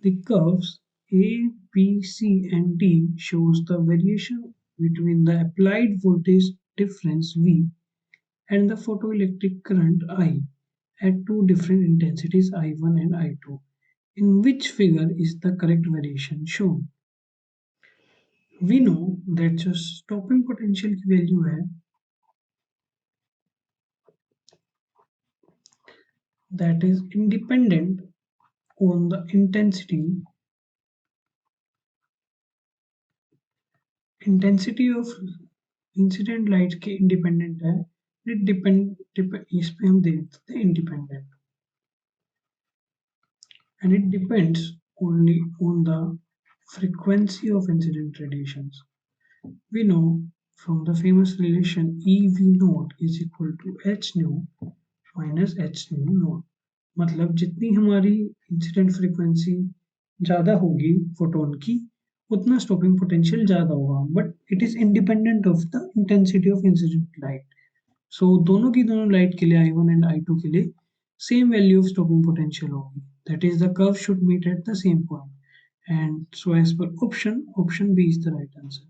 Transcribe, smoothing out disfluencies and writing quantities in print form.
The curves A, B, C, and D shows the variation between the applied voltage difference V and the photoelectric current I at two different intensities I1 and I2. In which figure is the correct variation shown? We know that जो stopping potential की value है that is independent on the intensity of incident light के independent है it इस पे हम दे देते हैं independent and it depends only on the frequency of incident radiations. We know from the famous relation EV naught is equal to H nu minus H nu naught. मतलब जितनी हमारी इंसिडेंट फ्रीक्वेंसी ज़्यादा होगी फोटोन की उतना stopping potential ज़्यादा होगा but it is independent of the intensity of incident light. So दोनों की दोनों लाइट के लिए I1 एंड I2 के लिए same value of stopping potential होगी. That is the curve should meet at the same point. And so as per option B is the right answer.